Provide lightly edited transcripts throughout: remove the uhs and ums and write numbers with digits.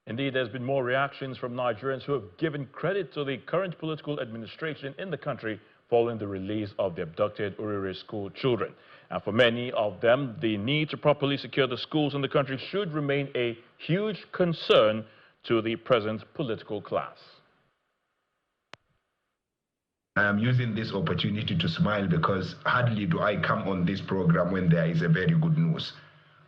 Indeed, there's been more reactions from Nigerians who have given credit to the current political administration in the country following the release of the abducted Urire school children. And for many of them, the need to properly secure the schools in the country should remain a huge concern to the present political class. I am using this opportunity to smile because hardly do I come on this program when there is a very good news.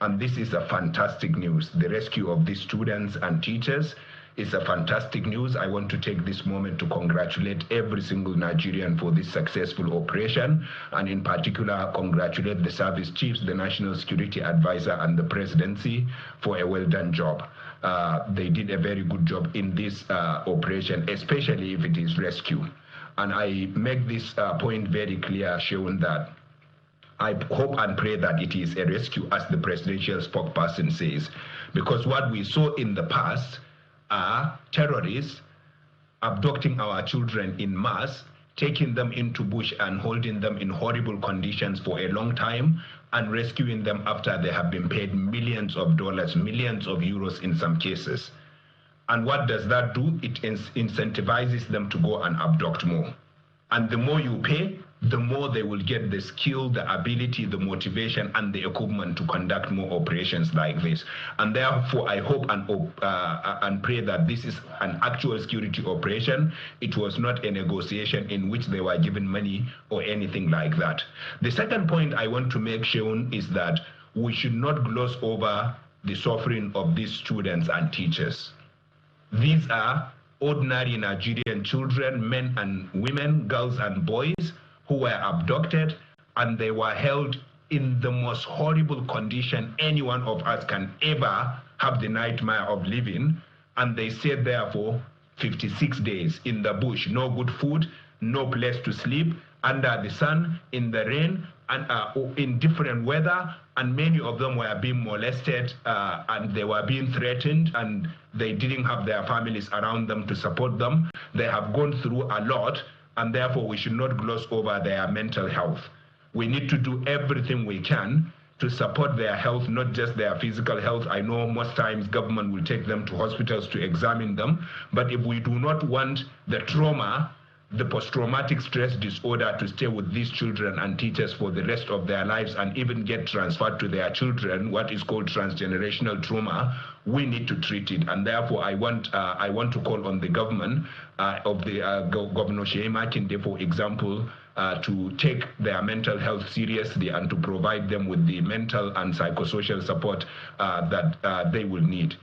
And this is a fantastic news. The rescue of these students and teachers is a fantastic news. I want to take this moment to congratulate every single Nigerian for this successful operation, and in particular congratulate the service chiefs, the National Security Advisor and the Presidency for a well done job. They did a very good job in this operation, especially if it is rescue. And I make this point very clear, showing that I hope and pray that it is a rescue, as the presidential spokesperson says, because what we saw in the past are terrorists abducting our children in mass, taking them into bush and holding them in horrible conditions for a long time, and rescuing them after they have been paid millions of dollars, millions of euros in some cases. And what does that do? It incentivizes them to go and abduct more. And the more you pay, the more they will get the skill, the ability, the motivation, and the equipment to conduct more operations like this. And therefore, I hope and pray that this is an actual security operation. It was not a negotiation in which they were given money or anything like that. The second point I want to make shown is that we should not gloss over the suffering of these students and teachers. These are ordinary Nigerian children, men and women, girls and boys, who were abducted, and they were held in the most horrible condition any one of us can ever have the nightmare of living. And they stayed there for 56 days in the bush, no good food, no place to sleep, under the sun, in the rain, and in different weather. And many of them were being molested and they were being threatened, and they didn't have their families around them to support them. They have gone through a lot, and therefore we should not gloss over their mental health. We need to do everything we can to support their health, not just their physical health. I know most times government will take them to hospitals to examine them, but if we do not want the trauma, the post-traumatic stress disorder to stay with these children and teachers for the rest of their lives and even get transferred to their children, what is called transgenerational trauma, we need to treat it. And therefore, I want to call on the government of the Governor Sheyi Makinde, for example, to take their mental health seriously and to provide them with the mental and psychosocial support that they will need.